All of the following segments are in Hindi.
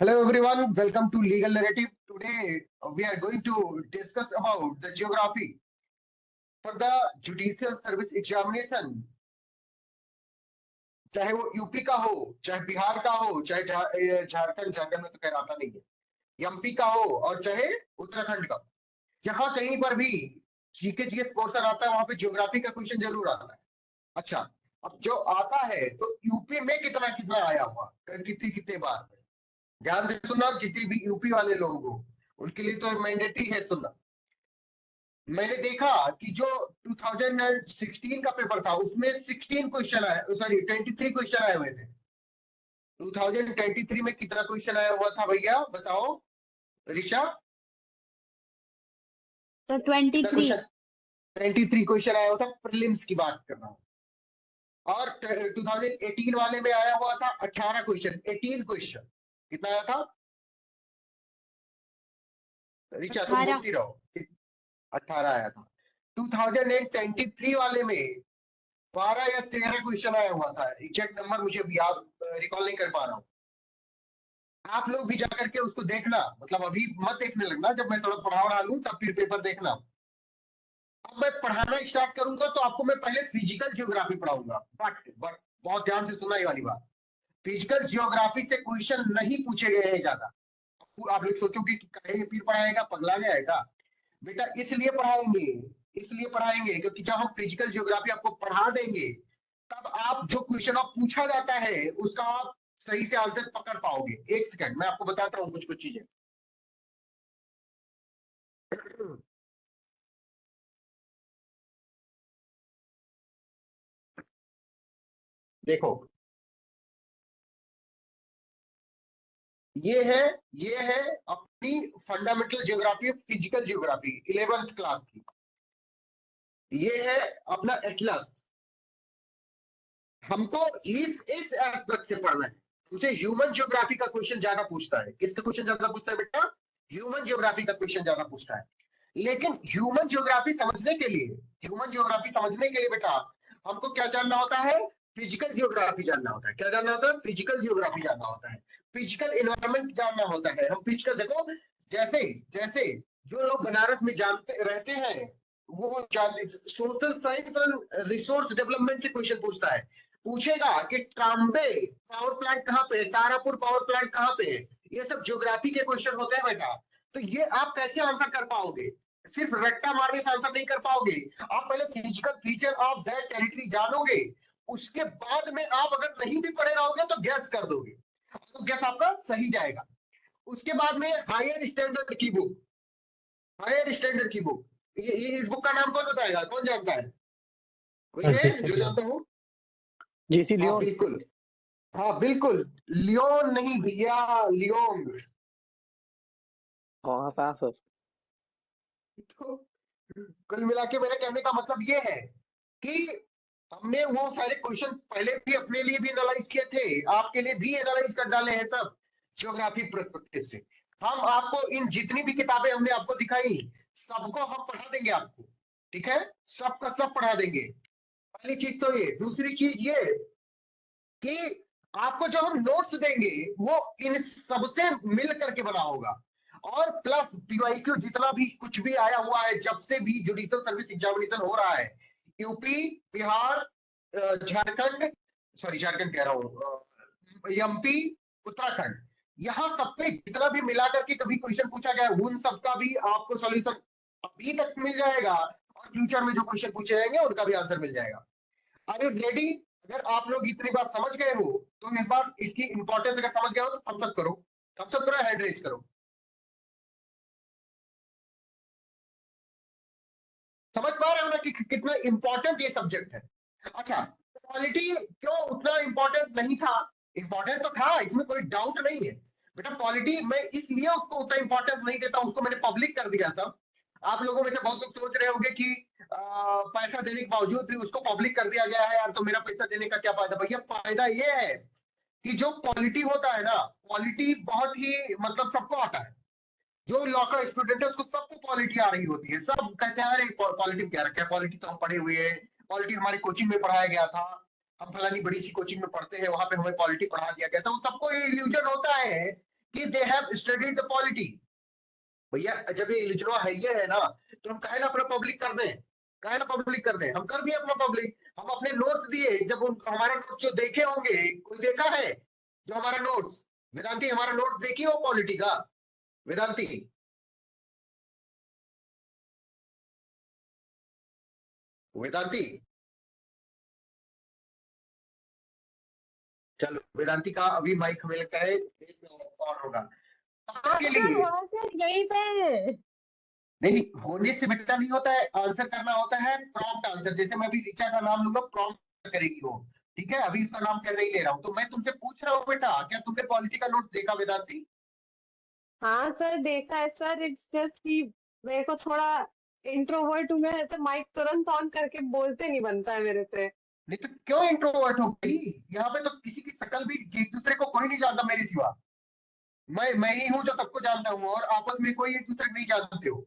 Hello everyone, welcome to Legal Narrative. Today we are going to discuss about the geography for the Judicial Service Examination. चाहे वो यूपी का हो, चाहे बिहार का हो, चाहे झारखंड में तो खैर आता नहीं है, एमपी का हो और चाहे उत्तराखंड का। जहां कहीं पर भी जीके जीएस पोर्शन आता है वहां पे ज्योग्राफी का क्वेश्चन जरूर आता है। अच्छा, अब जो आता है तो यूपी में कितना कितना आया हुआ, कितनी कितने बार। ध्यान से सुनना, जितने भी यूपी वाले लोग हो उनके लिए तो मैंडेटरी है सुनना। मैंने देखा कि जो 2016 का पेपर था उसमें 16 क्वेश्चन आए, सॉरी 23 क्वेश्चन आए हुए थे। 2023 में कितना क्वेश्चन आया हुआ था भैया बताओ ऋषा? तो कितना 23। क्वेश्चन? 23 क्वेश्चन आया हुआ था, प्रीलिम्स की बात कर रहा हूँ। और 2018 वाले में आया हुआ था 18 क्वेश्चन, 18 क्वेश्चन। कितना आया था ऋषा? तुम 18। बोलती रहो। 18 आया था। 2023 वाले में 12 या 13 क्वेश्चन आया हुआ था, एग्जैक्ट नंबर मुझे अभी याद रिकॉल नहीं कर पा रहा हूँ। आप लोग भी जाकर के उसको देखना, मतलब अभी मत देखने लगना, जब मैं थोड़ा पढ़ा लूं तब फिर पेपर देखना। अब मैं पढ़ाना स्टार्ट करूंगा तो आपको मैं पहले फिजिकल ज्योग्राफी पढ़ाऊंगा, बट बहुत ध्यान से सुनना ये वाली बात। फिजिकल ज्योग्राफी से क्वेश्चन नहीं पूछे गए हैं ज्यादा। आप लोग सोचोगे कि कहे फिर पढ़ाएगा, पगला गया है क्या? बेटा इसलिए पढ़ाएंगे, इसलिए पढ़ाएंगे क्योंकि जब हम फिजिकल ज्योग्राफी आपको पढ़ा देंगे तब आप जो क्वेश्चन आप पूछा जाता है उसका आप सही से आंसर पकड़ पाओगे। एक सेकंड मैं आपको बताता हूँ कुछ कुछ चीजें। देखो, ये है अपनी fundamental geography, physical geography 11th class की। ये है अपना एटलस। हमको इस एस्पेक्ट से पढ़ना है। तुमसे ह्यूमन ज्योग्राफी का क्वेश्चन ज्यादा पूछता है। किसका क्वेश्चन ज्यादा पूछता है बेटा? ह्यूमन ज्योग्राफी का क्वेश्चन ज्यादा पूछता है। लेकिन ह्यूमन ज्योग्राफी समझने के लिए, ह्यूमन ज्योग्राफी समझने के लिए बेटा हमको क्या जानना होता है? फिजिकल ज्योग्राफी जानना होता है। क्या जानना होता है? फिजिकल ज्योग्राफी जानना होता है। फिजिकल इन्वायरमेंट जानना होता है। हम फिजिकल देखो, जैसे जैसे जो लोग बनारस में जानते रहते हैं वो सोशल साइंस और रिसोर्स डेवलपमेंट से क्वेश्चन पूछता है। पूछेगा कि ट्राम्बे पावर प्लांट कहाँ पे है, तारापुर पावर प्लांट कहाँ पे है। ये सब ज्योग्राफी के क्वेश्चन होते हैं बेटा। तो ये आप कैसे आंसर कर पाओगे? सिर्फ रट्टा मारने से आंसर नहीं कर पाओगे। आप पहले physical feature of that territory जानोगे, उसके बाद में आप अगर नहीं भी पढ़े रहोगे तो गैस कर दोगे, तो गैस आपका सही जाएगा। उसके बाद में हायर स्टैंडर्ड की बुक, हायर स्टैंडर्ड की बुक, ये इस बुक का नाम कौन बताएगा? कौन जानता है? कोई है जेसी जो लियोन। जानता हो? जेसी हाँ लियोन। बिल्कुल, हाँ बिल्कुल। लियोन नहीं भैया, लियोंग। हाँ पास हो। तो कुल मिला के मेरे कहने का मतलब ये है कि हमने वो सारे क्वेश्चन पहले भी अपने लिए भी एनालाइज किए थे, आपके लिए भी एनालाइज कर डाले हैं सब ज्योग्राफी पर्सपेक्टिव से। हम आपको इन जितनी भी किताबें हमने आपको दिखाई सबको हम पढ़ा देंगे आपको, ठीक है? सबका सब पढ़ा देंगे। पहली चीज तो ये। दूसरी चीज ये कि आपको जो हम नोट्स देंगे वो इन सबसे मिल करके बना होगा। और प्लस पीवाईक्यू जितना भी कुछ भी आया हुआ है जब से भी जुडिशियल सर्विस एग्जामिनेशन हो रहा है, यूपी, बिहार, झारखंड, सॉरी झारखंड कह रहा हूँ, एमपी, उत्तराखंड, यहाँ सब पे जितना भी मिला करके कभी क्वेश्चन पूछा गया है उन सबका भी आपको सॉल्यूशन अभी तक मिल जाएगा और फ्यूचर में जो क्वेश्चन पूछे जाएंगे उनका भी आंसर मिल जाएगा। Are you ready? अगर आप लोग इतनी बात समझ गए हो तो इस बार इसकी इंपॉर्टेंस अगर समझ गए हो तो थम्स अप करो, थम्स अप करो, हैंड रेज करो। समझ पा रहे हो ना कि कितना इंपॉर्टेंट ये सब्जेक्ट है? अच्छा, पॉलिटी क्यों उतना इंपॉर्टेंट नहीं था? इंपॉर्टेंट तो था, इसमें कोई डाउट नहीं है बेटा। पॉलिटी मैं इसलिए उसको उतना इंपॉर्टेंस नहीं देता, उसको मैंने पब्लिक कर दिया सब। आप लोगों में से बहुत लोग सोच रहे होंगे कि पैसा देने के बावजूद भी उसको पब्लिक कर दिया गया है यार, तो मेरा पैसा देने का क्या फायदा? भैया फायदा ये है कि जो पॉलिटी होता है ना, पॉलिटी बहुत ही मतलब सबको आता है। जो लॉ का स्टूडेंट है उसको सबको पॉलिटी आ रही होती है। सब कहते हैं अरे पॉलिटी क्या रखा है, पॉलिटी तो हम पढ़े हुए हैं, पॉलिटी हमारे कोचिंग में पढ़ाया गया था, हम फलानी बड़ी सी कोचिंग में पढ़ते हैं वहां पे हमें पॉलिटी पढ़ा दिया गया था। वो सबको ये इल्यूजन होता है कि they have studied the polity. भैया जब ये इलिजिनो है ये है ना, तो हम काहे ना अपना पब्लिक कर दें, काहे ना पब्लिक कर दें, हम कर दिए अपना पब्लिक। हम अपने नोट्स दिए, जब हमारा नोट्स जो देखे होंगे, कोई देखा है जो हमारा नोट्स, वेदांती हमारा नोट्स देखी हो पॉलिटी का, वेदांती? वेदांती, चलो वेदांती का अभी माइक हमें लगता है और होगा हाँ के सर, लिए। वहाँ से यहीं पे है। नहीं नहीं, होने से बेटा नहीं होता है, आंसर करना होता है प्रॉम्प्ट आंसर। जैसे मैं अभी ऋचा का नाम लूंगा, प्रॉम्प्ट करेगी वो, ठीक है? अभी उसका नाम कर नहीं ले रहा हूँ, तो मैं तुमसे पूछ रहा हूँ बेटा, क्या तुमने पॉलिटी का नोट देखा वेदांती? हाँ सर, देखा है सर। इट्स जस्ट कि मेरे को थोड़ा इंट्रोवर्ट हूँ मैं, ऐसे माइक तुरंत ऑन करके बोलते नहीं बनता है मेरे से। नहीं तो क्यों इंट्रोवर्ट हो गई? यहाँ पे तो किसी की शक्ल भी, एक दूसरे को कोई नहीं जानता मेरे सिवा। मैं ही हूँ जो सबको जानता हूँ, और आपस में कोई एक दूसरे को नहीं जानते हो,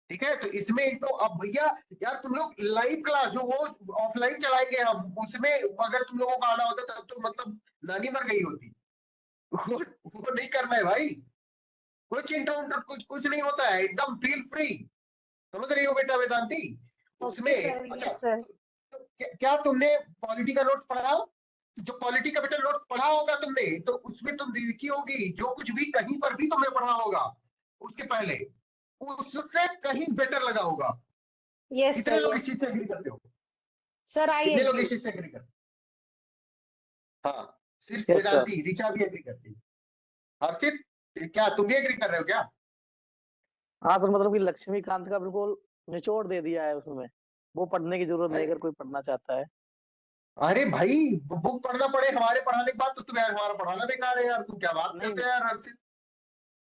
ठीक है? तो इसमें इंट्रो, अब भैया यार तुम लोग लाइव क्लास जो वो ऑफलाइन चलाएंगे हम, उसमें अगर तुम लोगों को आना होता तब तो मतलब नानी मर गई होती। वो नहीं करना है भाई, कुछ इंट्रो कुछ कुछ नहीं होता है, एकदम फील फ्री। समझ रही हो बेटा वेदांती? उसमें ओके सर, अच्छा, यस सर। क्या तुमने पॉलिटी का नोट्स पढ़ा? जो पॉलिटी का बेटा नोट्स पढ़ा होगा तुमने, तो उसमें तुम देखी होगी जो कुछ भी कहीं पर भी तुमने पढ़ा होगा उसके पहले, उससे कहीं बेटर लगा होगा। यस कितने सर, लोग इस यस चीज से एग्री करते हो? सर, आई कितने लोग एग्री। इस चीज से एग्री करते हो? हाँ, सिर्फ यस सर। वेदांती, ऋचा भी एग्री करती है। हर्षित, क्या तुम भी एग्री कर रहे हो क्या? हाँ सर, मतलब कि लक्ष्मीकांत का बिल्कुल निचोड़ दे दिया है उसमें। वो पढ़ने की जरूरत नहीं अरे, अगर कोई पढ़ना चाहता है। अरे भाई, बुक पढ़ना पड़े हमारे पढ़ाने के बाद तो तुम यार, हमारा पढ़ाना बेकार है यार, तुम क्या बात नहीं करते हो यार हर्षित?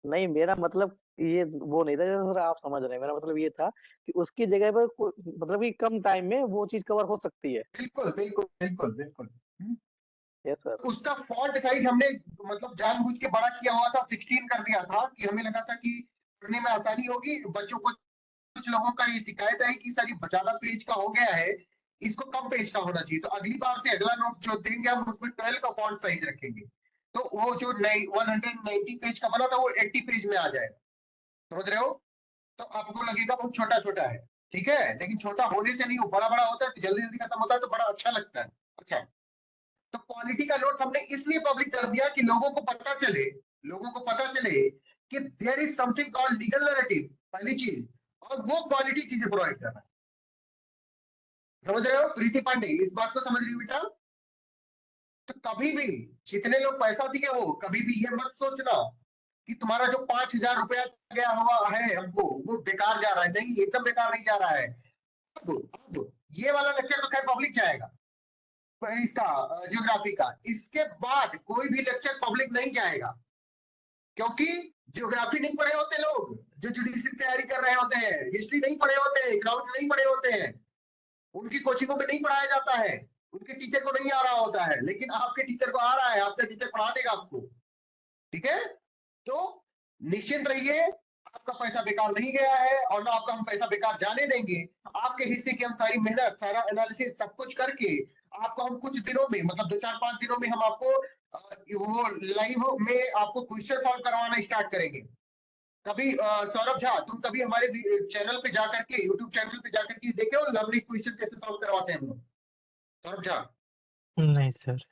नहीं, मेरा मतलब ये वो नहीं था जैसे सर आप समझ रहे हैं। मेरा मतलब ये था कि उसकी जगह पर मतलब कि कम टाइम में वो चीज कवर हो सकती है। बिल्कुल बिल्कुल बिल्कुल बिल्कुल। Yes sir. उसका फॉन्ट साइज हमने मतलब जानबूझ के बड़ा किया हुआ था, 16 कर दिया था, कि हमें लगा था कि पढ़ने में आसानी होगी बच्चों को। कुछ लोगों का ये शिकायत है कि सर ये ज्यादा पेज का हो गया है, इसको कम पेज का होना चाहिए। तो अगली बार से अगला नोट जो देंगे हम उसमें 12 का फॉन्ट साइज रखेंगे, तो वो जो 190 पेज का बना था वो 80 पेज में आ जाएगा। समझ रहे हो? तो आपको लगेगा बहुत छोटा छोटा है, ठीक है, लेकिन छोटा होने से नहीं, वो बड़ा बड़ा होता है तो जल्दी जल्दी खत्म होता है, तो बड़ा अच्छा लगता है। अच्छा, तो क्वालिटी का नोट हमने इसलिए पब्लिक कर दिया कि लोगों को पता चले, लोगों को पता चले कि there is something called legal narrative, पहली चीज, और वो क्वालिटी चीजें प्रोवाइड कर रहा है। समझ रहे हो प्रीति पांडे, इस बात को समझ रही हो बेटा? तो कभी भी जितने लोग पैसा दिए हो, कभी भी ये मत सोचना कि तुम्हारा जो 5,000 रुपया गया हुआ है हमको वो बेकार जा रहा है। नहीं, एकदम बेकार नहीं जा रहा है। अब ये वाला लेक्चर तो खैर पब्लिक जाएगा, इसका ज्योग्राफी का, इसके बाद कोई भी लेक्चर पब्लिक नहीं जाएगा, क्योंकि ज्योग्राफी नहीं पढ़े होते लोग जो जुडिशरी तैयारी कर रहे होते हैं, हिस्ट्री नहीं पढ़े होते हैं, इकोनॉमिक्स नहीं पढ़े होते हैं, उनकी कोचिंगों में नहीं पढ़ाया जाता है, उनके टीचर को नहीं आ रहा होता है, लेकिन आपके टीचर को आ रहा है, आपका टीचर पढ़ा देगा आपको, ठीक है? तो निश्चिंत रहिए, आपका पैसा बेकार नहीं गया है, और ना आपका हम पैसा बेकार जाने देंगे। आपके हिस्से की हम सारी मेहनत, सारा एनालिसिस सब कुछ करके आपको हम कुछ दिनों में, मतलब 2 4 5 दिनों में हम आपको वो लाइव में आपको क्वेश्चन सॉल्व करवाना स्टार्ट करेंगे। कभी सौरभ झा, तुम कभी हमारे चैनल पे जाकर के, यूट्यूब चैनल पे जाकर के देखे हो लवली क्वेश्चन कैसे सॉल्व करवाते हैं हम लोग? सौरभ झा, नहीं सर।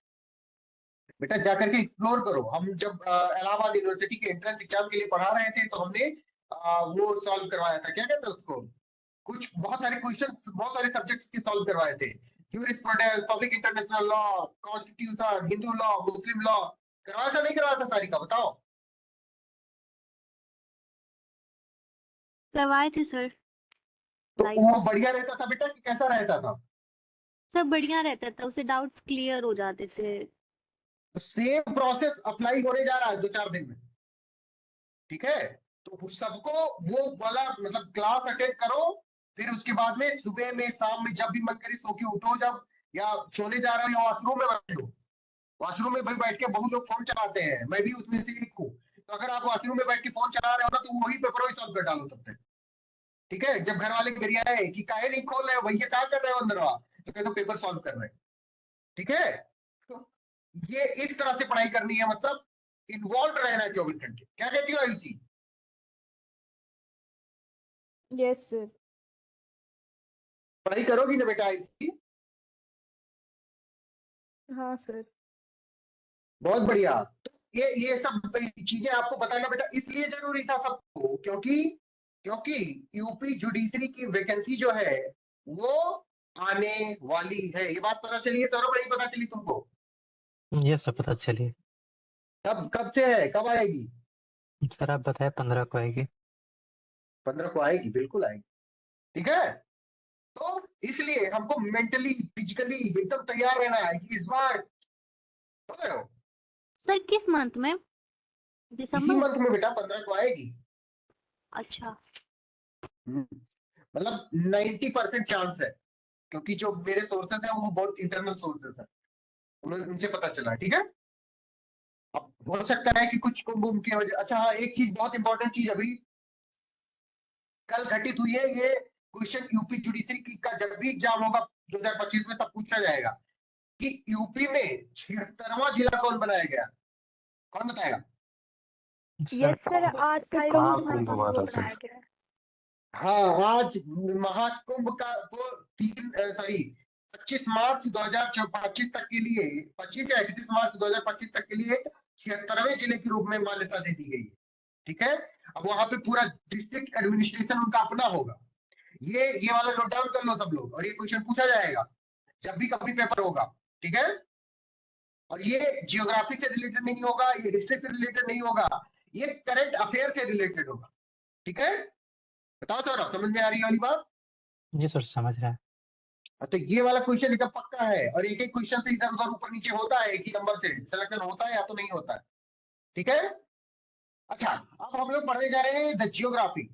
बेटा जाकर के एक्सप्लोर करो। हम जब इलाहाबाद यूनिवर्सिटी के एंट्रेंस एग्जाम के लिए पढ़ा रहे थे, तो हमने वो सॉल्व करवाया था, क्या कहते हैं उसको, कुछ बहुत सारे क्वेश्चन बहुत सारे सब्जेक्ट्स के सॉल्व करवाए थे। Jurisprudence, public international law, constitution, Hindu law, मुस्लिम लॉ, करवाया था नहीं करवाया था सारी का, बताओ? करवाए थे सर। तो लाइक वो बढ़िया रहता था बेटा कि कैसा रहता था? सब बढ़िया रहता था, उससे डाउट्स क्लियर हो जाते थे। तो सेम प्रोसेस अप्लाई होने जा रहा है 2 4 दिन में, ठीक है? तो सबको वो वाला मतलब क्लास अटेंड करो, फिर उसके बाद में सुबह में शाम में जब भी मन करे सो के उठो, जब या सोने जा रहे हो या वॉशरूम में बैठो। वॉशरूम में भाई बैठ के बहुत लोग फोन चलाते हैं, मैं भी उसमें से एक हूँ। तो अगर आप वॉशरूम में बैठ के फोन चला रहे हो ना, तो वही पेपर वही सॉल्व कर डालो तब तक, ठीक है? जब घर वाले गरियाए कि काहे नहीं खोल रहे हो भैया, क्या कर रहे हो अंदर, तो कहते पेपर सॉल्व कर रहे हैं, ठीक है? तो ये इस तरह से पढ़ाई करनी है, मतलब इन्वॉल्व रहना है 24 घंटे। क्या कहती हो आयुषी? Yes sir. पढ़ाई करोगी ना बेटा आयुषी? हाँ सर। बहुत बढ़िया। तो ये सब चीजें आपको बताना बेटा इसलिए जरूरी था सबको, क्योंकि क्योंकि यूपी जुडिशरी की वैकेंसी जो है वो आने वाली है। ये बात पता चली है सौरभ, नहीं पता चली तुमको? ये सब पता चलिए। कब से है, कब आएगी? सर आप बताए 15 को आएगी। 15 को आएगी, बिल्कुल आएगी। ठीक है, तो इसलिए हमको मेंटली फिजिकली एकदम तैयार रहना है कि इस बार समझ रहे हो? सर किस मंथ में? इसी दिसंबर? मंथ में बेटा 15 को आएगी। अच्छा। मतलब 90% चांस है, क्योंकि जो मेरे सोर्सेस हैं वो बहुत इंटरनल सोर्सेस हैं, उनसे पता चला है। ठीक है, अब हो सकता है कि कुछ कुंभ की वजह। अच्छा हाँ, एक चीज बहुत इंपॉर्टेंट चीज अभी कल घटित हुई है, ये क्वेश्चन यूपी जुडिशरी का जब भी एग्जाम होगा 2025 में तब पूछा जाएगा कि यूपी में 76वां जिला कौन बनाया गया? कौन बताएगा? यस सर, आज महाकुंभ हुआ था सर। बनाया गया है। हाँ, आज महाकुंभ का वो 25 मार्च 2025 तक के लिए, 25 या 31 मार्च 2025 तक के लिए 76वें जिले के रूप में मान्यता दे दी गई है। ठीक है, अब वहां पे पूरा डिस्ट्रिक्ट एडमिनिस्ट्रेशन उनका अपना होगा। ये वाला नोट डाउन कर लो सब लोग, और ये क्वेश्चन पूछा जाएगा जब भी कभी पेपर होगा। ठीक है, और ये जियोग्राफी से रिलेटेड नहीं होगा, ये हिस्ट्री से रिलेटेड नहीं होगा, ये करंट अफेयर से रिलेटेड होगा। ठीक है, बताओ सर, समझ में आ रही है वाली बात? जी सर समझ रहा है। तो ये वाला क्वेश्चन एकदम पक्का है, और एक एक क्वेश्चन से इधर उधर ऊपर नीचे होता है, एक ही नंबर से सिलेक्शन होता है या तो नहीं होता है। ठीक है, अच्छा अब हम लोग पढ़ने जा रहे हैं द जियोग्राफी।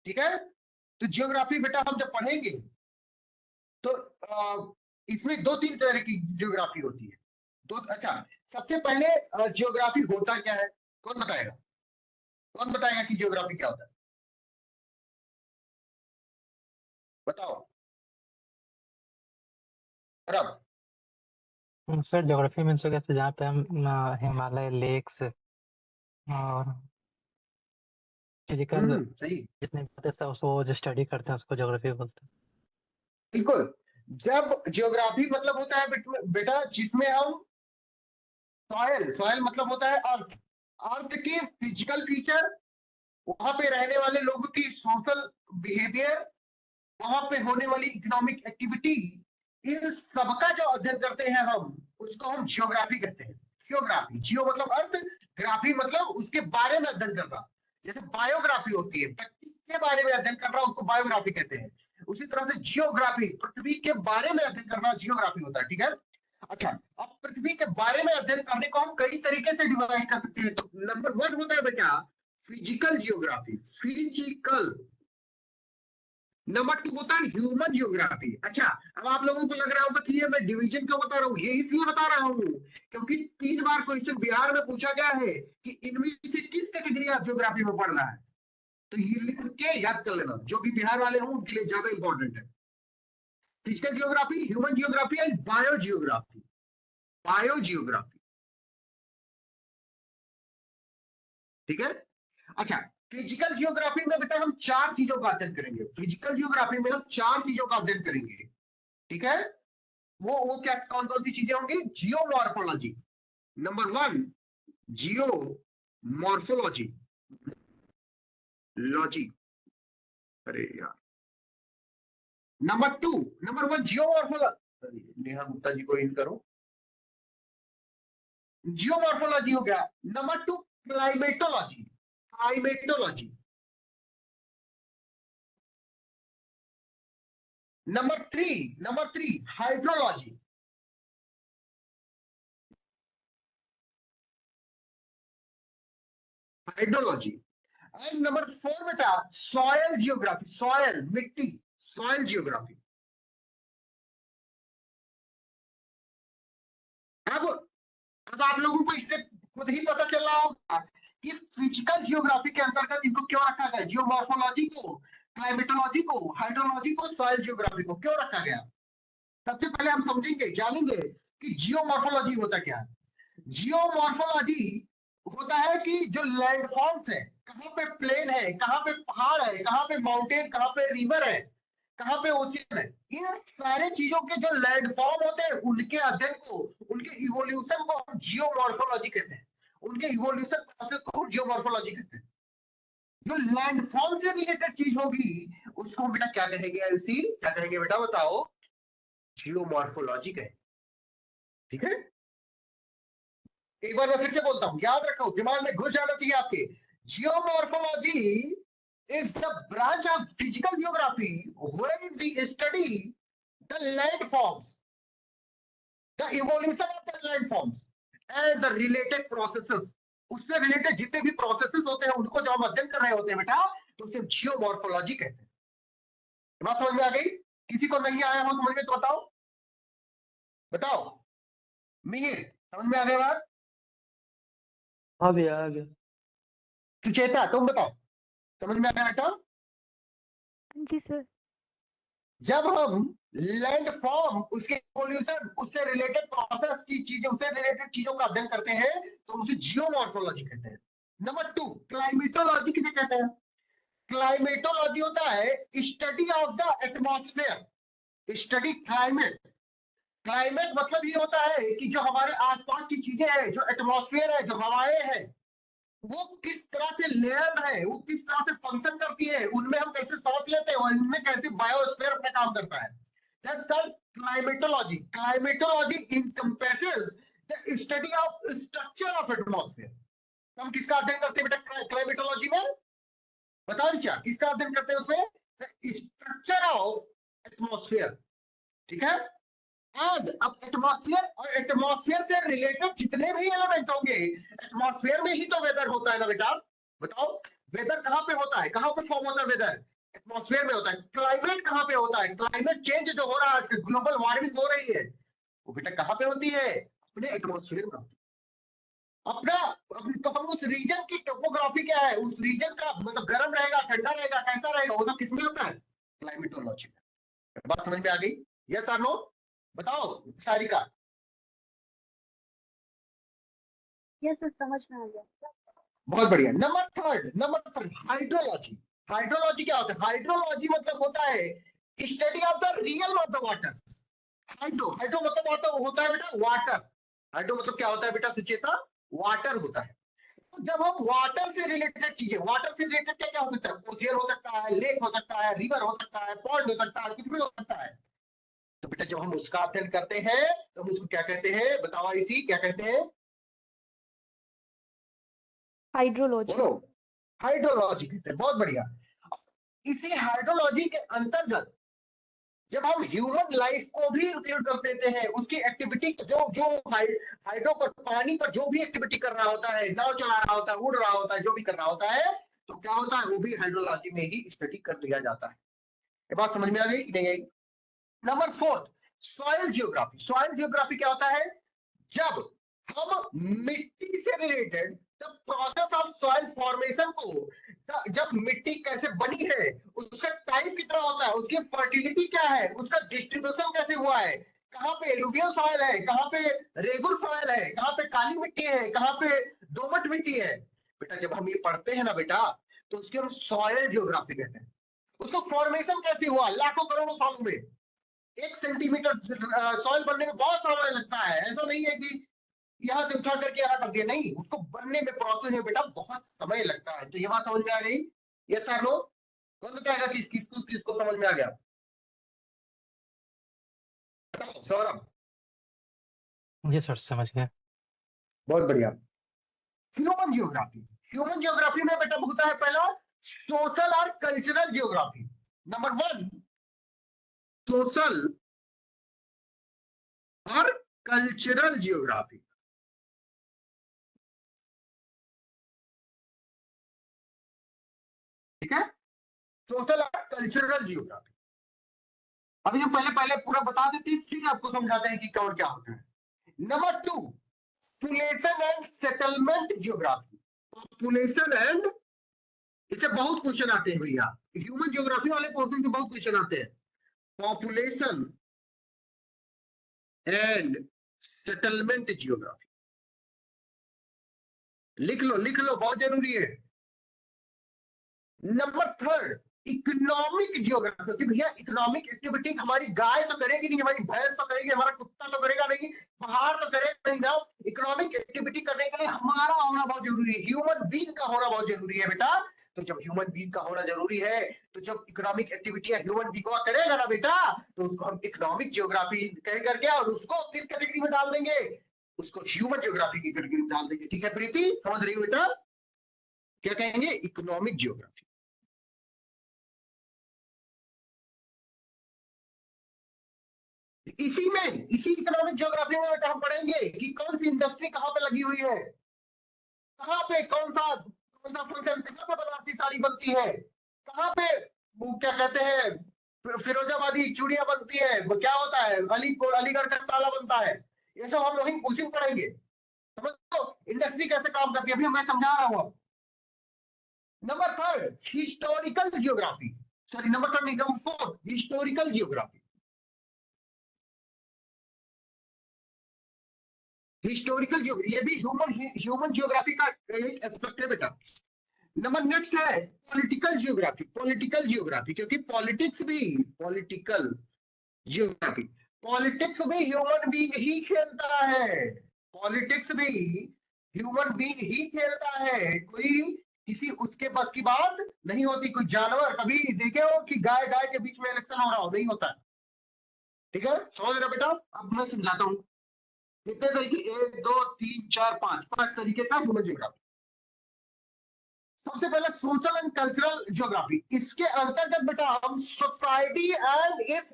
ठीक है, तो जियोग्राफी बेटा हम जब पढ़ेंगे तो इसमें 2-3 तरह की जियोग्राफी होती है। अच्छा, सबसे पहले जियोग्राफी होता क्या है? कौन बताएगा? कौन बताएगा कि जियोग्राफी क्या होता है? बताओ रब। सर ज्योग्राफी मीन्स हो गया जहाँ पे हम हिमालय, लेक्स और फिजिकल सही, जितने भी होते हैं उसको जो स्टडी करते हैं उसको ज्योग्राफी बोलते हैं। बिल्कुल। जब जियोग्राफी मतलब होता है बेटा जिसमें हम सॉयल मतलब होता है अर्थ के फिजिकल फीचर, वहां पे रहने वाले लोगों की सोशल बिहेवियर, वहां पे होने वाली इकोनॉमिक एक्टिविटी, इन सबका जो अध्ययन करते हैं हम, उसको हम जियोग्राफी कहते हैं। जियोग्राफी, जियो मतलब अर्थ, ग्राफी मतलब उसके बारे में अध्ययन करना। जैसे बायोग्राफी होती है, प्रकृति के बारे में अध्ययन करना, उसको बायोग्राफी कहते हैं। उसी तरह से जियोग्राफी, पृथ्वी के बारे में अध्ययन करना जियोग्राफी होता है। ठीक है, अच्छा अब पृथ्वी के बारे में अध्ययन करने को हम कई तरीके से डिवाइड कर सकते हैं। तो नंबर 1 होता है बेटा फिजिकल जियोग्राफी, फिजिकल। नंबर 2 होता है ह्यूमन जियोग्राफी। अच्छा, अब आप लोगों को लग रहा होगा कि ये मैं डिवीजन क्यों बता रहा हूँ, ये इसलिए बता रहा हूँ क्योंकि 3 बार क्वेश्चन बिहार में पूछा गया है कि इनमें से किस कैटेगरी आप जियोग्राफी में पढ़ रहा है। तो ये लिख के याद कर लेना, जो भी बिहार वाले हों उनके लिए ज्यादा इंपॉर्टेंट है। Physical geography, human geography and bio geography. Bio geography, ठीक है। अच्छा, फिजिकल जियोग्राफी में बेटा हम 4 चीजों का अध्ययन करेंगे। फिजिकल जियोग्राफी में हम 4 चीजों का अध्ययन करेंगे। ठीक है, वो क्या, कौन कौन सी चीजें होंगी? जियोमॉर्फोलॉजी, नंबर 1 जियोमॉर्फोलॉजी, लॉजी, अरे यार, नंबर 1 जियोमॉर्फोलॉजी, नेहा गुप्ता जी को इन करो, जियोमॉर्फोलॉजी हो गया। Number 2 climatology, climatology. Number 3 hydrology, hydrology. And number 4 बेटा सॉयल जियोग्राफी, सॉयल मिट्टी, सॉयल जियोग्राफी। अब आप लोगों को इससे खुद ही पता चल रहा होगा कि फिजिकल जियोग्राफी के अंतर्गत इनको क्यों रखा गया, जियोमॉर्फोलॉजी को, क्लाइमेटोलॉजी को, हाइड्रोलॉजी को, सॉयल जियोग्राफी को क्यों रखा गया। सबसे पहले हम समझेंगे, जानेंगे कि जियोमॉर्फोलॉजी होता क्या है। जियोमॉर्फोलॉजी होता है कि जो लैंडफॉर्म्स है, कहाँ पे प्लेन है, कहाँ पे पहाड़ है, कहाँ पे माउंटेन, कहाँ पे रिवर है, कहाँ पे ओशियन है, इन सारे चीजों के जो लैंडफॉर्म होते हैं उनके अध्ययन को, उनके इवोल्यूशन को हम जियोमॉर्फोलॉजी कहते हैं। उनके इवोल्यूशन प्रोसेस को जियोमॉर्फोलॉजी कहते हैं। जो लैंडफॉर्म से रिलेटेड चीज होगी उसको हम बेटा क्या कहेंगे एलसी, क्या कहेंगे बेटा बताओ? जियोमॉर्फोलॉजी कहेंगे। ठीक है, एक बार मैं फिर से बोलता हूं, याद रखो, दिमाग में घुस जाना चाहिए आपके। Geomorphology is the branch of physical geography where we study the landforms, the evolution of the landforms and the related processes। उससे रिलेटेड जितने भी प्रोसेसेस होते हैं उनको जब हम अध्ययन कर रहे होते हैं बेटा तो उसे जियोमॉर्फोलॉजी कहते हैं। बात समझ में आ गई? किसी को नहीं आया हो समझ में तो बताओ, बताओ मीर, समझ में आ गई बात? हाँ भैया आ गया। सुचेता तुम बताओ, समझ में आ गया बेटा? जी सर। जब हम लैंड फॉर्म, उसके इवोल्यूशन, उससे रिलेटेड प्रोसेस की चीजें, उससे रिलेटेड चीजों का अध्ययन करते हैं तो हम उसे जियोमॉर्फोलॉजी कहते हैं। नंबर 2 क्लाइमेटोलॉजी किसे कहते हैं? क्लाइमेटोलॉजी होता है study of the atmosphere, study climate. Climate मतलब ये होता है कि जो हमारे आसपास की चीजें हैं, जो एटमॉस्फेयर है, जो हवाएं हैं, वो किस तरह से लेयर है, वो किस तरह से फंक्शन करती है, उनमें हम कैसे सांस लेते हैं और इनमें कैसे बायोस्फीयर अपना काम करता है। That's called climatology. Climatology encompasses the study of structure of atmosphere। हम किसका अध्ययन करते हैं बेटा क्लाइमेटोलॉजी में? बताओ क्या किसका अध्ययन करते हैं उसमें? Structure of atmosphere. ठीक है, एंड अब एटमॉस्फेयर और एटमॉस्फेयर से रिलेटेड जितने भी एलिमेंट होंगे, एटमॉस्फेयर में ही तो वेदर होता है ना बेटा। बताओ वेदर कहां पे होता है, कहां पे फॉर्म होता है वेदर? एटमॉस्फेयर में होता है। क्लाइमेट कहां पे होता है? क्लाइमेट चेंज जो हो रहा है, ग्लोबल वार्मिंग हो रही है, वो बेटा कहां पे होती है? अपने एटमॉस्फेयर में। अपना तो हम उस रीजन की टोपोग्राफी क्या है, उस रीजन का मतलब गर्म रहेगा, ठंडा रहेगा, कैसा रहेगा, वो सब किसमें होता है? क्लाइमेटोलॉजी में। बात समझ में आ गई? यस और नो? बताओ सारिका। यस सर, समझ में आ गया। बहुत बढ़िया। Number third hydrology. हाइड्रोलॉजी क्या होता है? हाइड्रोलॉजी मतलब होता है study of the real of the water. Hydro मतलब होता है बेटा वाटर। हाइड्रो मतलब क्या होता है बेटा सुचेता? वाटर होता है। तो जब हम वाटर से रिलेटेड चीजें, वाटर से रिलेटेड क्या क्या हो सकता है? ओशियन हो सकता है, लेक हो सकता है, रिवर हो सकता है, पॉन्ड हो सकता है, कुछ भी हो सकता है। तो बेटा जब हम उसका अध्ययन करते हैं तो हम उसको क्या कहते हैं? बताओ इसी क्या कहते हैं? हाइड्रोलॉजी। बोलो। हाइड्रोलॉजी कहते हैं। बहुत बढ़िया। इसी हाइड्रोलॉजी के अंतर्गत जब हम ह्यूमन लाइफ को भी इंक्लूड कर देते हैं, उसकी एक्टिविटी जो जो हाइड्रो पर, पानी पर जो भी एक्टिविटी कर रहा होता है, नाव चला रहा होता है, उड़ रहा होता है, जो भी कर रहा होता है, तो क्या होता है? वो भी हाइड्रोलॉजी में ही स्टडी कर लिया जाता है। ये बात समझ में आ गई कि नहीं आई? Number 4 soil geography. Soil geography क्या होता है? जब हम मिट्टी से related the process of soil formation को, जब मिट्टी कैसे बनी है, उसका टाइप कितना होता है, उसकी फर्टिलिटी क्या है, उसका डिस्ट्रीब्यूशन कैसे हुआ है, कहाँ पे एलुवियल सॉइल है, कहाँ पे रेगुलर सॉइल है, कहाँ पे काली मिट्टी है, कहाँ पे दोमट मिट्टी है, बेटा जब हम ये पढ़ते हैं ना बेटा तो उसके हम सॉइल जियोग्राफी कहते हैं। उसका फॉर्मेशन कैसे हुआ लाखों करोड़ों सालों में। 1 सेंटीमीटर सॉइल बनने में बहुत समय लगता है। ऐसा नहीं है कि यहाँ से उठा करके यहाँ कर दिया, नहीं, उसको बनने में प्रोसेस में बेटा बहुत समय लगता है। तो ये बात समझ में आ गई? Yes sir no? कौन बताएगा किसको समझ में आ गया? सौरभ। जी सर समझ गया। बहुत बढ़िया। Human geography. ह्यूमन जियोग्राफी में बेटा होता है पहला सोशल और कल्चरल जियोग्राफी। नंबर 1 सोशल और कल्चरल जियोग्राफी। ठीक है, सोशल और कल्चरल जियोग्राफी। अभी हम पहले पहले पूरा बता देते हैं फिर आपको समझाते हैं कि कौन क्या होता है। Number 2 population and settlement geography. Population and, इससे बहुत क्वेश्चन आते हैं भैया, ह्यूमन जियोग्राफी वाले पोर्शन से बहुत क्वेश्चन आते हैं। Population and settlement geography. लिख लो, बहुत जरूरी है। Number third, economic geography. क्योंकि भैया इकोनॉमिक एक्टिविटी हमारी गाय तो करेगी नहीं, हमारी भैंस तो करेगी, हमारा कुत्ता तो करेगा नहीं, पहाड़ तो करेगा नहीं ना। इकोनॉमिक एक्टिविटी करने के लिए हमारा होना बहुत जरूरी है, ह्यूमन बीइंग का होना बहुत जरूरी है बेटा। तो जब ह्यूमन बीइंग का होना जरूरी है, तो जब इकोनॉमिक एक्टिविटी ह्यूमन बीइंग का करेगा ना बेटा, तो उसको हम इकोनॉमिक जियोग्राफी कह करके, और उसको किस कैटेगरी में डाल देंगे, उसको ह्यूमन जियोग्राफी की कैटेगरी में डाल देंगे। ठीक है प्रीति, समझ रही हो बेटा? क्या कहेंगे? Economic geography. इसी इकोनॉमिक ज्योग्राफी में बेटा हम पढ़ेंगे कि कौन सी इंडस्ट्री कहाँ पे लगी हुई है, कहाँ पे कौन सा फंक्शन, कहाँ पे बनारसी साड़ी बनती है, कहाँ पे वो क्या कहते हैं फिरोजाबादी चूड़ियां बनती है, वो क्या होता है अलीगढ़ का ताला बनता है, ये सब हम लोग उसी में पढ़ेंगे। समझ लो इंडस्ट्री कैसे काम करती है, अभी मैं समझा रहा हूँ। Number third, historical geography. Sorry number third नहीं, number fourth, historical geography. Historical ये भी ह्यूमन जियोग्राफी का एक एस्पेक्ट है बेटा। नंबर नेक्स्ट है पॉलिटिकल जियोग्राफी। पॉलिटिकल जियोग्राफी क्योंकि पॉलिटिक्स भी पॉलिटिकल जियोग्राफी, पॉलिटिक्स भी ह्यूमन बीइंग ही खेलता है, पॉलिटिक्स भी ह्यूमन बीइंग ही खेलता है, कोई किसी उसके बस की बात नहीं होती। कोई जानवर कभी देखे हो कि गाय के बीच में इलेक्शन हो रहा हो? नहीं होता। ठीक है, समझ रहे बेटा? अब मैं समझाता हूं कितने तरीके, 1 2 3 4 5 तरीके का ह्यूमन जियोग्राफी। सबसे पहले सोशल एंड कल्चरल जियोग्राफी। इसके अंतर्गत बेटा हम society and it's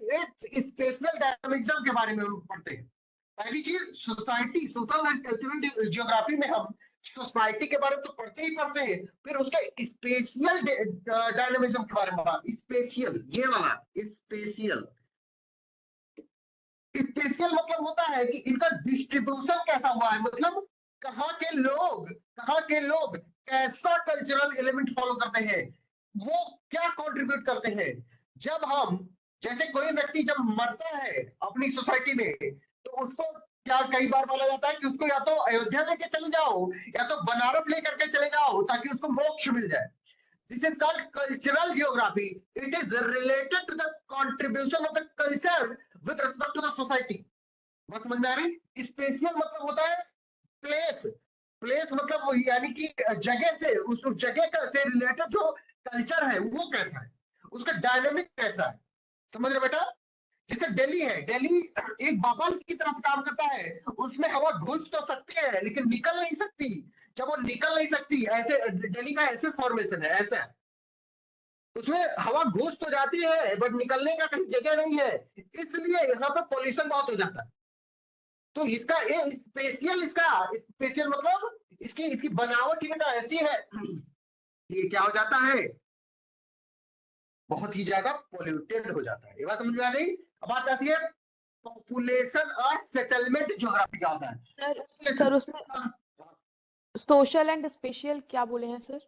special dynamism के बारे में हम पढ़ते हैं। पहली चीज society, social and cultural geography में हम सोसाइटी के बारे में तो पढ़ते ही पढ़ते हैं, फिर उसके स्पेशियल डायनामिज्म के बारे में। स्पेशियल, ये वाला स्पेशियल, स्पेशल मतलब होता है कि इनका डिस्ट्रीब्यूशन कैसा हुआ है, मतलब कहाँ के लोग कैसा कल्चरल एलिमेंट फॉलो करते हैं, वो क्या कंट्रीब्यूट करते हैं। जब हम, जैसे कोई व्यक्ति जब मरता है अपनी सोसाइटी में, तो उसको क्या कई बार बोला जाता है कि उसको या तो अयोध्या लेके चले जाओ या तो बनारस लेकर के चले जाओ ताकि उसको मोक्ष मिल जाए। This is called cultural geography. It is related to the contribution of the culture with respect to the society. बात समझ में आ रही? स्पेशियल मतलब होता है प्लेस, प्लेस मतलब वो यानी कि जगह से, उस जगह का से रिलेटेड जो कल्चर है वो कैसा है, उसका डायनामिक कैसा है। समझ रहे बेटा? जैसे दिल्ली है, दिल्ली एक बबल की तरफ काम करता है, उसमें हवा घुस तो सकती है लेकिन निकल नहीं सकती। जब वो निकल नहीं सकती, ऐसे दिल्ली का ऐसे फॉर्मेशन है, ऐसा उसमें हवा घुस तो जाती है बट निकलने का कहीं जगह नहीं है, इसलिए यहाँ पे पॉल्यूशन बहुत हो जाता है। तो इसका स्पेशल मतलब इसकी बनावट ही बेटा ऐसी है, ये क्या हो जाता है, बहुत ही ज्यादा पोल्यूटेड हो जाता है। ये बात समझ में आ गई? अब बात आती है पॉपुलेशन और सेटलमेंट ज्योग्राफी का होता है। सर उसमें सोशल एंड स्पेशियल क्या बोले हैं सर?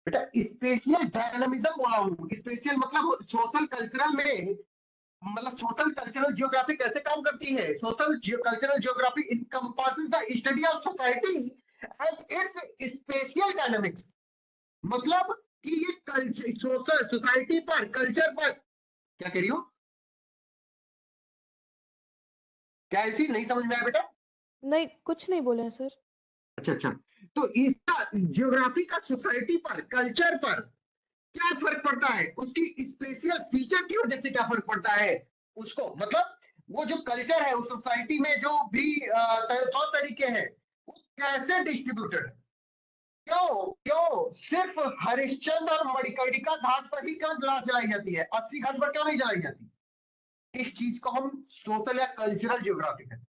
बेटा स्पेशियल डायनामिज्म बोला हूँ। स्पेशियल मतलब सोशल कल्चरल में, मतलब सोशल कल्चरल जियोग्राफी कैसे काम करती है। Social cultural geography encompasses the study of society and its spatial dynamics. मतलब कि ये कल्चर, सोशल सोसाइटी पर, कल्चर पर, क्या कह रही हो, क्या ऐसी नहीं समझ में आया बेटा? नहीं, कुछ नहीं बोले हैं सर। अच्छा, तो इसका ज्योग्राफी का सोसाइटी पर, कल्चर पर क्या फर्क पड़ता है, उसकी स्पेशल फीचर की वजह से क्या फर्क पड़ता है उसको, मतलब वो जो कल्चर है उस सोसाइटी में जो भी तौर तरीके हैं वो कैसे डिस्ट्रीब्यूटेड है। क्यों सिर्फ हरिश्चंद्र और मणिकर्णिका घाट पर ही क्यों जलाई जाती है, 80 घाट पर क्यों नहीं जलाई जाती? इस चीज को हम सोशल या कल्चरल जियोग्राफी कहते हैं।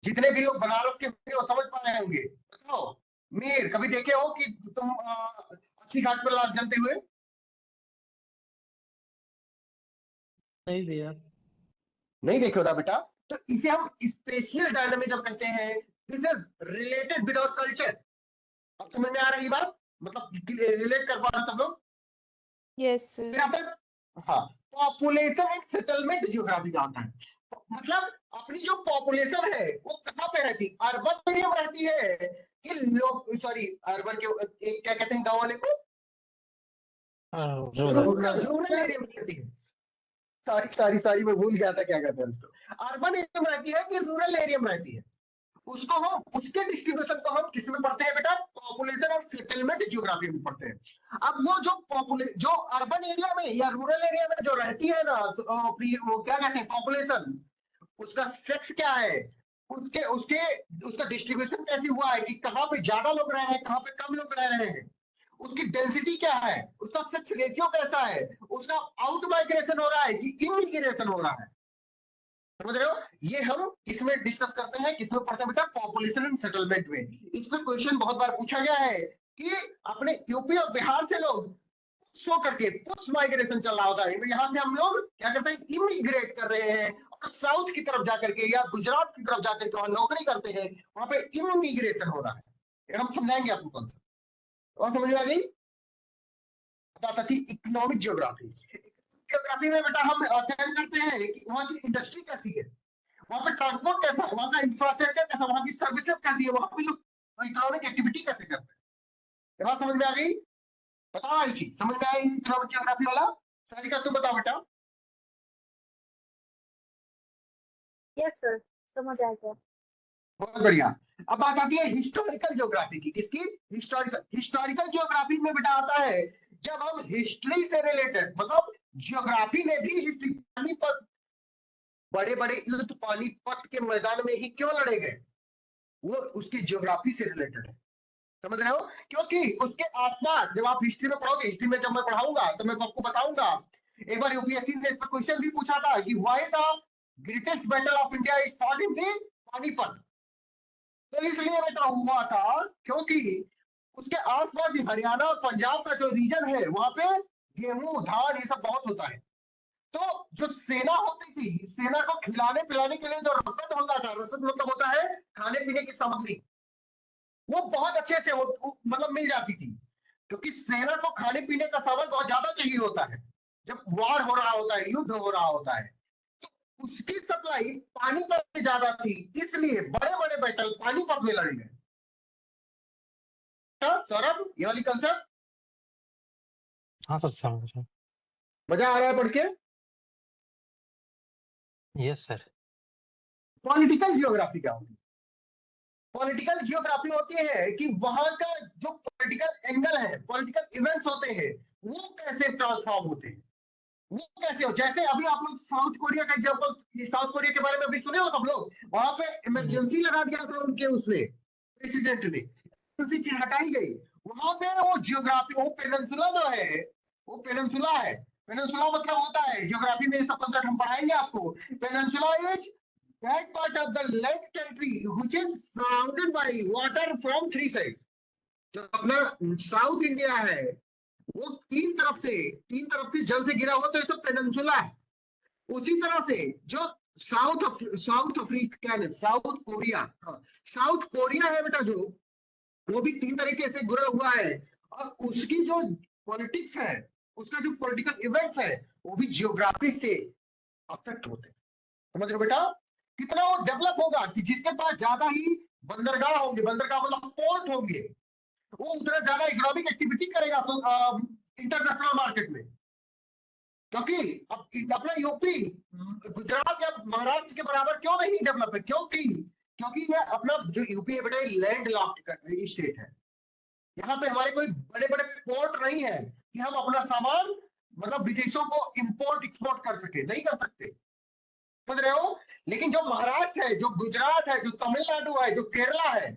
जितने भी लोग बनारस के होंगे वो समझ पा रहे होंगे। बताओ मीर, कभी देखे हो कि तुम 80 घाट पर लाश जलते हुए? नहीं भैया, नहीं देखे होगा बेटा। तो इसे हम स्पेशियल डायनामिज्म कहते हैं। This is related with our culture. अब समझ में आ रही बात, मतलब रिलेट कर पा रहे सब लोग? Yes sir. हाँ, पॉपुलेशन एंड सेटलमेंट जियोग्राफी का होता है। मतलब अपनी जो पॉपुलेशन है वो कहाँ पे रहती, अर्बन एरिया में रहती है कि लोग, सॉरी अर्बन के एक क्या कहते हैं गांव वाले को, रूरल एरिया में रहती है। सारी मैं भूल गया था क्या कहते हैं उसको। अर्बन एरिया में रहती है कि रूरल एरिया में रहती है, उसको हम उसके डिस्ट्रीब्यूशन को हम किस में पढ़ते हैं बेटा, पॉपुलेशन और सेटलमेंट ज्योग्राफी में पढ़ते हैं। अब वो जो अर्बन एरिया में या रूरल एरिया में जो रहती है ना, वो क्या कहते हैं पॉपुलेशन, उसका सेक्स क्या है, उसके उसके उसका डिस्ट्रीब्यूशन कैसे हुआ है, कि कहाँ पे ज्यादा लोग रह रहे हैं, कहाँ पे कम लोग रह रहे हैं, उसकी डेंसिटी क्या है, उसका सेक्स रेशियो कैसा है, उसका आउट माइग्रेशन हो रहा है कि इन माइग्रेशन हो रहा है। समझ रहे हो, ये हम इसमें डिस्कस करते हैं, किसमें पढ़ते हैं बेटा, पॉपुलेशन एंड सेटलमेंट में। इस पे क्वेश्चन बहुत बार पूछा गया है कि अपने यूपी और बिहार से लोग सो करके पोस्ट माइग्रेशन चल रहा होता है, यहाँ से हम लोग क्या करते हैं, इमिग्रेट कर रहे हैं और साउथ की तरफ जाकर के या गुजरात की तरफ जाकर के वहां नौकरी करते हैं, वहां पे इमिग्रेशन हो रहा है। ये हम समझाएंगे आपको कॉन्सेप्ट, और समझ में आ गई। बात आती इकोनॉमिक ज्योग्राफी। ज्योग्राफी में बेटा हम अध्ययन करते हैं कि वहाँ की इंडस्ट्री कैसी है, वहाँ पे ट्रांसपोर्ट कैसा है, वहाँ का इंफ्रास्ट्रक्चर कैसा, वहाँ की सर्विसेज कैसी है, वहाँ पे लोग इकोनॉमिक एक्टिविटी कैसे करते हैं। ये बात समझ में आ गई, बताओ आई चीज समझ में आई इकोनॉमिक ज्योग्राफी वाला। सारिका तुम बताओ बेटा। यस सर, समझ आ गया। बहुत बढ़िया। अब बात आती है हिस्टोरिकल ज्योग्राफी की, किसकी, हिस्टोरिकल ज्योग्राफी में बेटा आता है जब हम हिस्ट्री से रिलेटेड, मतलब ज्योग्राफी में भी हिस्ट्री, पानीपत, बड़े बड़े युद्ध पानीपत के मैदान में ही क्यों लड़े गए, वो उसकी ज्योग्राफी से रिलेटेड है। समझ रहे हो, क्योंकि उसके आसपास जब आप हिस्ट्री में पढ़ोगे, हिस्ट्री में जब मैं पढ़ाऊंगा तो मैं आपको बताऊंगा। एक बार यूपीएससी ने इस पर क्वेश्चन भी पूछा था कि why the greatest battle of India is fought in the Panipat. तो इसलिए बेटा हुआ था क्योंकि उसके आसपास हरियाणा और पंजाब का जो रीजन है, वहां पे गेहूं धान ये सब बहुत होता है। तो जो सेना होती थी, सेना को खिलाने पिलाने के लिए जो रसद होता था, रसद मतलब होता है खाने पीने की सामग्री, वो बहुत अच्छे से मतलब मिल जाती थी, क्योंकि सेना को खाने पीने का सामान बहुत ज्यादा चाहिए होता है जब वार हो रहा होता है, युद्ध हो रहा होता है। तो उसकी सप्लाई पानीपत में ज्यादा थी, इसलिए बड़े बड़े बैटल पानीपत में लड़े गए। सौरभ, ये वाली कंसेप्ट हाँ सर समझ रहा हूँ। मजा आ रहा है पढ़ के। Yes sir. पॉलिटिकल जियोग्राफी क्या होती है, पॉलिटिकल जियोग्राफी होती है कि वहां का जो पॉलिटिकल एंगल है, पॉलिटिकल इवेंट्स होते हैं, वो कैसे ट्रांसफॉर्म होते हैं, वो कैसे हो। जैसे अभी आप लोग साउथ कोरिया का एग्जांपल, साउथ कोरिया के बारे में अभी सुने हो सब लोग, वहां पे इमरजेंसी लगा दिया था उनके, उसने प्रेसिडेंट ने इमरजेंसी हटाई गई। वहां पे वो जियोग्राफी, वो पेनिनसुला जो है, वो पेनिनसुला है। पेनिनसुला मतलब होता है, जियोग्राफी में सब कंसेप्ट हम पढ़ाएंगे आपको। Peninsula is that part of the land territory which is surrounded by water from three sides। जो अपना साउथ इंडिया है, वो तीन तरफ से जल से घिरा हुआ, तो ये सब पेनिनसुला है। उसी तरह से जो साउथ अफ्रीका है, साउथ कोरिया, साउथ कोरिया है बेटा, जो वो भी तीन तरीके से घिरा हुआ है, और उसकी जो पॉलिटिक्स है, उसका जो पॉलिटिकल इवेंट्स है, वो भी जियोग्राफी से अफेक्ट होते हैं। समझ रहे हो बेटा, कितना वो डेवलप होगा कि जिसके पास ज्यादा ही बंदरगाह होंगे, बंदरगाह मतलब पोर्ट होंगे, वो उतना ज्यादा इकोनॉमिक एक्टिविटी करेगा इंटरनेशनल मार्केट में। क्योंकि अब अपना यूपी, गुजरात या महाराष्ट्र के बराबर क्यों नहीं डेवलप है, क्योंकि ये अपना जो यूपी है बेटा, लैंड लॉक्ड स्टेट है। यहाँ पे हमारे कोई बड़े बड़े पोर्ट नहीं है कि हम अपना सामान मतलब विदेशों को इंपोर्ट एक्सपोर्ट कर सके, नहीं कर सकते। समझ रहे हो, लेकिन जो महाराष्ट्र है, जो गुजरात है, जो तमिलनाडु है, जो केरला है,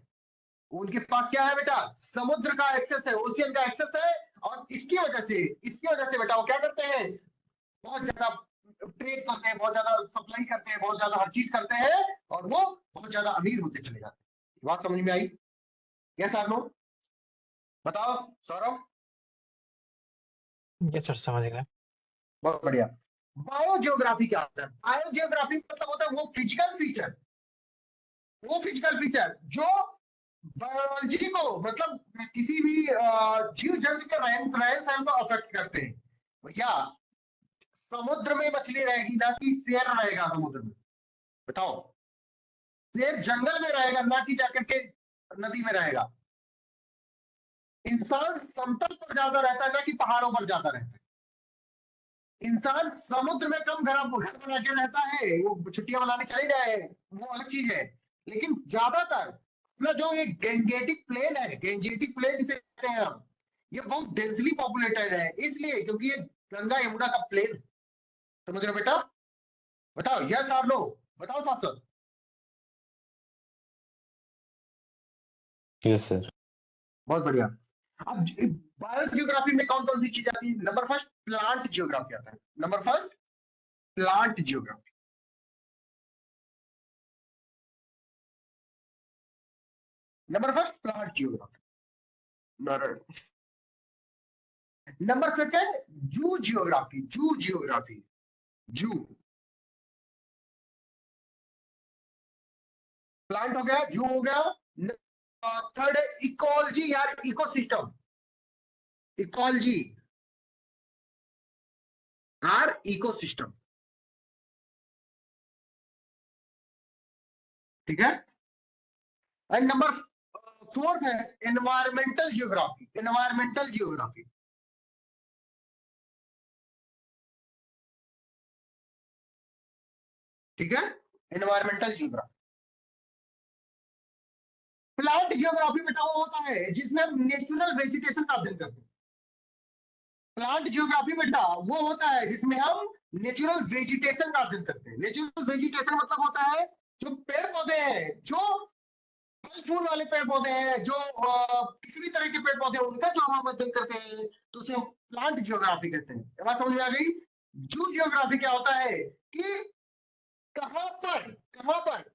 उनके पास क्या है बेटा, समुद्र का एक्सेस है, ओशियन का एक्सेस है, और इसकी वजह से बेटा वो क्या करते हैं, बहुत ज्यादा ट्रेड करते हैं, बहुत ज्यादा सप्लाई करते हैं, बहुत ज्यादा हर चीज करते हैं, और वो बहुत ज्यादा अमीर होते चले जाते हैं। बात समझ में आई? यस और नो? बताओ सौरभ। यस सर समझ गया। बहुत बढ़िया। बायोजियोग्राफी क्या होता है? बायोजियोग्राफी मतलब होता है वो फिजिकल फीचर जो बायोलॉजी को, मतलब किसी भी जीव जंतु के रहन सहन को अफेक्ट करते हैं। भैया समुद्र में मछली रहेगी ना कि शेर रहेगा समुद्र में, बताओ? शेर जंगल में रहेगा ना कि जाकर के नदी में रहेगा? इंसान समतल पर ज्यादा रहता है ना कि पहाड़ों पर ज्यादा रहता है? इंसान समुद्र में कम घर बना के रहता है, वो छुट्टियां मनाने चले जाए, वो अलग चीज है। लेकिन ज्यादातर अपना जो ये गेंजेटिक प्लेन है, गेंजेटिक प्लेन जिसे कहते हैं हम, ये बहुत डेंसली पॉपुलेटेड है, इसलिए क्योंकि ये गंगा यमुना का प्लेन। समझ रहे हो बेटा? बताओ यस और नो, बताओ साथ साथ। Yes sir. बहुत बढ़िया। अब बायोजियोग्राफी में कौन कौन सी चीज आती है? नंबर फर्स्ट प्लांट जियोग्राफी आता है। Number first plant geography. Number first plant geography. Number second जू जियोग्राफी। जू जियोग्राफी, जू प्लांट हो गया, जू हो गया। थर्ड इकोलॉजी यार, इकोसिस्टम, इकोलॉजी और इकोसिस्टम, ठीक है। एंड नंबर फोर्थ है एनवायरमेंटल जियोग्राफी। एनवायरमेंटल जियोग्राफी, ठीक है, एनवायरमेंटल जियोग्राफी। प्लांट जियोग्राफी बेटा वो होता है जिसमें हम नेचुरल वेजिटेशन का अध्ययन करते हैं। प्लांट जियोग्राफी बेटा वो होता है जिसमें हम नेचुरल वेजिटेशन का अध्ययन करते हैं। नेचुरल वेजिटेशन मतलब होता है जो पेड़ पौधे हैं, जो फल फूल वाले पेड़ पौधे हैं, जो किसी भी तरह के पेड़ पौधे हैं, उनका जो हम अध्ययन करते हैं तो उसे हम प्लांट जियोग्राफी कहते हैं। ये बात समझ में आ गई? जू जियोग्राफी क्या होता है कि कहां पर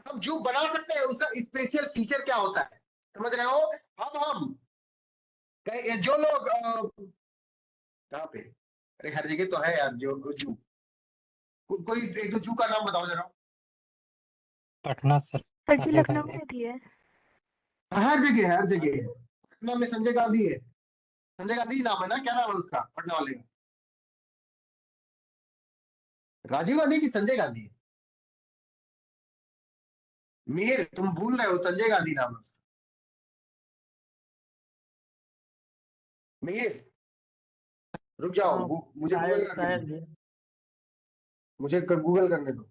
हम जू बना सकते हैं, उसका स्पेशल फीचर क्या होता है। समझ रहे हो? अब हम जो लोग कहाँ पे, अरे हर जगह तो है यार जो जू, कोई एक दो जू का नाम बताओ जरा। पटना सर। सर जी संजय लखनऊ गांधी। में भी है। हर जगह है, हर जगह है। पटना में संजय गांधी है। संजय गांधी नाम है ना, क्या नाम है उसका पटना वाले का? राजीव गांधी की संजय गांधी है? मीर तुम भूल रहे हो, संजय गांधी नाम है उसका। मीर रुक जाओ, हाँ, मुझे गूगल करने शायद दो, भी। मुझे गूगल करने दो।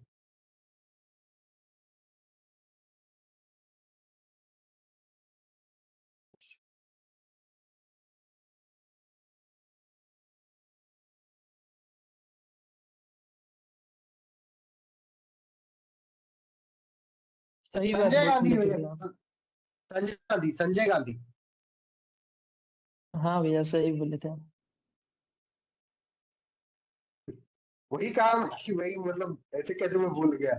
सही बात संजय गांधी बोले थे भैया, आप। संजय गांधी, संजय गांधी। हाँ भैया सही बोले थे आप। वही काम कि वही, मतलब ऐसे कैसे मैं भूल गया।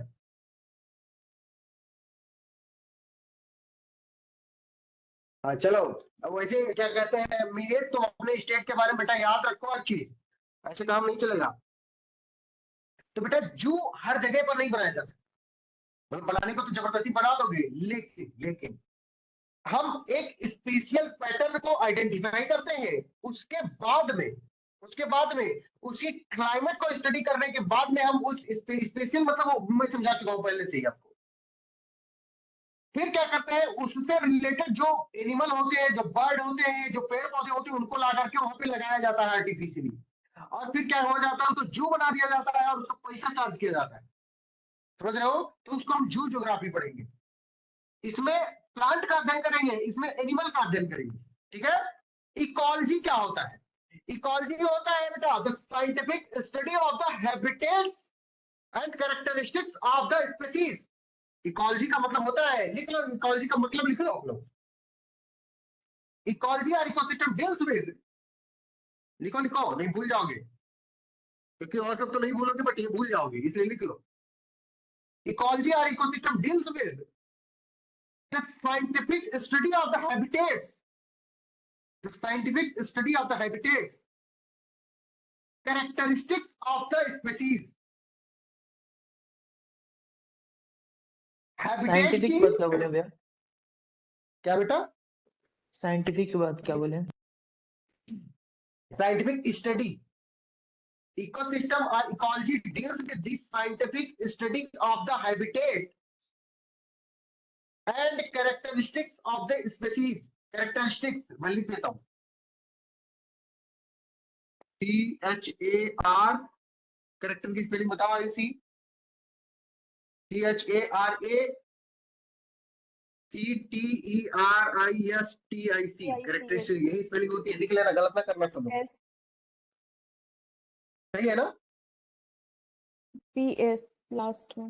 हाँ चलो, अब वैसे क्या कहते हैं मीर, तुम अपने स्टेट के बारे में बेटा याद रखो हर चीज, ऐसे काम नहीं चलेगा। तो बेटा जू हर जगह पर नहीं बनाया जा सकता, मतलब बनाने को तो जबरदस्ती बना दोगे, लेकिन लेकिन हम एक स्पेशल पैटर्न को आइडेंटिफाई करते हैं, उसके बाद में उसकी क्लाइमेट को स्टडी करने के बाद में हम उस स्पेशल, मतलब वो मैं समझा चुका हूं पहले से ही आपको। फिर क्या करते हैं, उससे रिलेटेड जो एनिमल होते हैं, जो बर्ड होते हैं, जो पेड़ पौधे होते हैं, उनको ला करके वहां पे लगाया जाता है आर्टिफिशियली, और फिर क्या हो जाता है, तो जू बना दिया जाता है और उसको पैसा चार्ज किया जाता है। समझ रहे हो? तो उसको हम जू ज्योग्राफी पढ़ेंगे। इसमें प्लांट का अध्ययन करेंगे, इसमें एनिमल का अध्ययन करेंगे, ठीक है। इकोलॉजी क्या होता है? इकोलॉजी होता है बेटा the scientific study of the habitats and characteristics of the species. Ecology का मतलब होता है, लिख लो इकोलॉजी का मतलब, लिख लो आप लोग। इकोलॉजी और इकोसिस्टम डील्स विद, लिखो लिखो, नहीं भूल जाओगे, क्योंकि और सब तो नहीं भूलोगे बट ये भूल जाओगे, इसलिए लिख लो। इकोलॉजी और ecosystem deals with the scientific study of the habitats, the scientific study of the habitats, characteristics of the species। habitat scientific की बात क्या बोले भैया? क्या बेटा? साइंटिफिक की बात क्या बोले? scientific study, ecosystem or ecology deals with the scientific study of the habitat and characteristics of the species। Characteristics मैं लिख देता हूं, CHAR, कैरेक्टर की स्पेलिंग बताओ IC, CHARACTERISTIC, कैरेक्टरिस्टिक यही स्पेलिंग होती है, लिख लेना, गलत ना करना सब लोग। S सही है ना? P S लास्ट में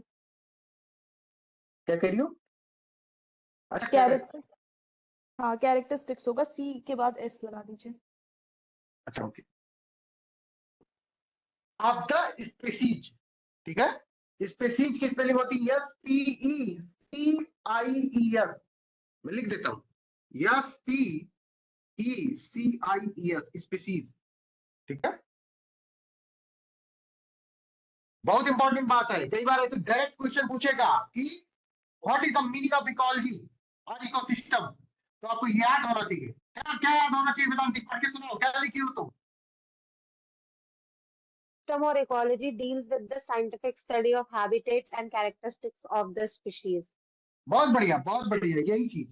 क्या कह रही हो? अच्छा कैरेक्टर, हाँ कैरेक्टरिस्टिक्स होगा, C के बाद S लगा दीजिए। अच्छा ओके, ऑफ द स्पीसीज, ठीक है, स्पीसीज की स्पेलिंग होती है SPECIES, मैं लिख देता हूं SPECIES, स्पीसीज, ठीक है। बहुत इंपॉर्टेंट बात है, कई बार ऐसे डायरेक्ट क्वेश्चन पूछेगा कि what is the meaning of ecology और इकोसिस्टम, तो आपको याद होना चाहिए। क्या क्या याद होना चाहिए बताओ, पढ़ के सुनाओ, क्या लिखी हो तुम? System or ecology deals with the scientific study of habitats and characteristics of the species. बहुत बढ़िया, बहुत बढ़िया, यही चीज,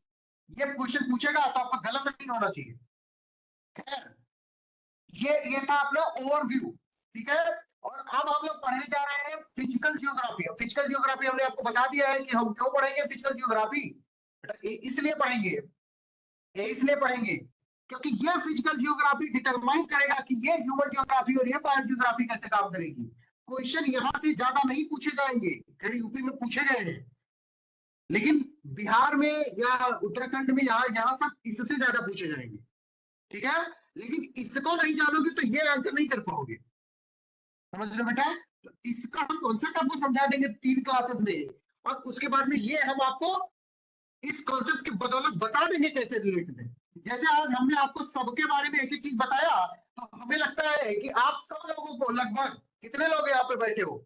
ये क्वेश्चन पूछेगा तो आपका गलत नहीं होना चाहिए। खैर, ये था अपना ओवरव्यू, ठीक है। और अब हम लोग पढ़ने जा रहे हैं फिजिकल जियोग्राफी। फिजिकल जियोग्राफी हमने आपको बता दिया है कि हम क्यों पढ़ेंगे फिजिकल जियोग्राफी, इसलिए पढ़ेंगे, ये इसलिए पढ़ेंगे क्योंकि ये फिजिकल जियोग्राफी डिटरमाइन करेगा कि ये ह्यूमन जियोग्राफी और ये बायो जियोग्राफी कैसे काम करेगी। क्वेश्चन यहां से ज्यादा नहीं पूछे जाएंगे, कहीं यूपी में पूछे गए हैं, लेकिन बिहार में या उत्तराखंड में यहाँ सब इससे ज्यादा पूछे जाएंगे, ठीक है। लेकिन इसको नहीं जानोगे तो ये आंसर नहीं कर पाओगे, समझ रहे हो बेटा? तो इसका हम कॉन्सेप्ट आपको समझा देंगे 3 क्लासेस में, और उसके बाद में ये हम आपको इस कॉन्सेप्ट की बदौलत बता देंगे कैसे रिलेटेड है। जैसे आज हमने आपको सबके बारे में एक एक चीज बताया, तो हमें लगता है कि आप सब लोगों को, लगभग कितने लोग यहाँ पे बैठे हो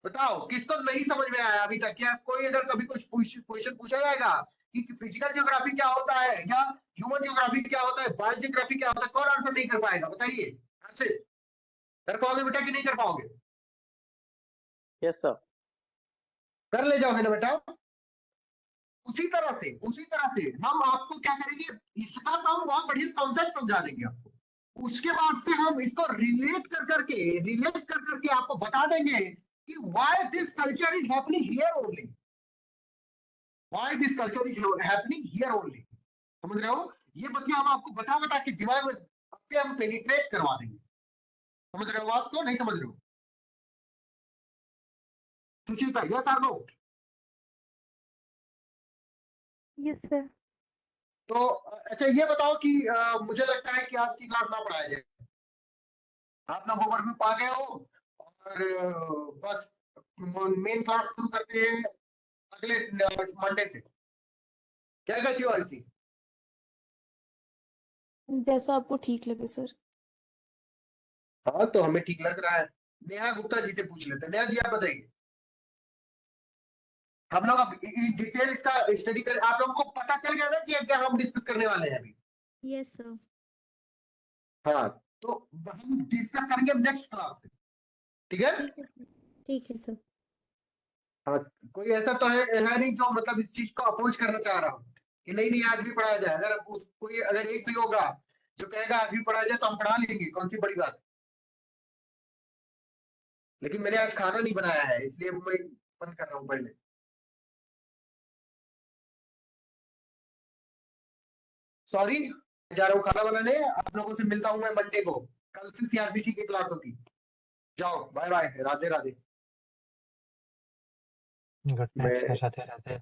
बताओ, किसको नहीं समझ में आया अभी तक? क्या कोई अगर कभी कुछ क्वेश्चन पूछा जाएगा कि फिजिकल जियोग्राफी क्या होता है या ह्यूमन जियोग्राफी क्या होता है, बायो जियोग्राफी क्या होता है, कौन आंसर नहीं कर पाएगा बताइए? ऐसे कर पाओगे बेटा कि नहीं कर पाओगे? Yes sir. कर ले जाओगे ना बेटा? उसी तरह से हम आपको क्या करेंगे, इसका तो हम बहुत बढ़िया कॉन्सेप्ट समझा देंगे आपको, उसके बाद से हम इसको रिलेट कर करके आपको बता देंगे कि why this culture is happening here only, समझ रहे हो? ये बतिया हम आपको बता के दिमाग में अपने हम पेनिट्रेट करवा देंगे, समझ रहे हो बात को? नहीं समझ रहे हो? सुचिता, यस और नो? Yes sir. तो अच्छा ये बताओ कि मुझे लगता है कि आज की क्लास ना पढ़ाया जाए, आप लोग ओवरव्यू पा गए हो, और बस मेन क्लास शुरू करते हैं अगले मंडे से। क्या कहती हो आरसी? जैसा आपको ठीक लगे सर। हाँ तो हमें ठीक लग रहा है। नेहा गुप्ता जी से पूछ लेते हैं। नेहा जी आप बताइए, हम लोग अब डिटेल इसका स्टडी कर, आप लोगों को पता चल गया ना कि क्या हम डिस्कस करने वाले हैं अभी? Yes sir. हाँ तो हम डिस्कस करेंगे नेक्स्ट क्लास से, ठीक है? ठीक है सर। हाँ, कोई ऐसा तो है नहीं जो मतलब इस चीज को अपोज करना चाह रहा हूँ कि नहीं आज भी पढ़ाया जाए। अगर कोई अगर एक भी होगा जो कहेगा आज भी पढ़ाया जाए तो हम पढ़ा लेंगे, कौन सी बड़ी बात। लेकिन मैंने आज खाना नहीं बनाया है, इसलिए मैं बंद कर रहा हूँ पहले। सॉरी, जा रहा हूँ खाना बनाने। आप लोगों से मिलता हूँ मैं मंडे को, कल से सीआरपीसी की क्लास होगी। जाओ, bye bye, Radhe Radhe. Good night sir, Radhe Radhe.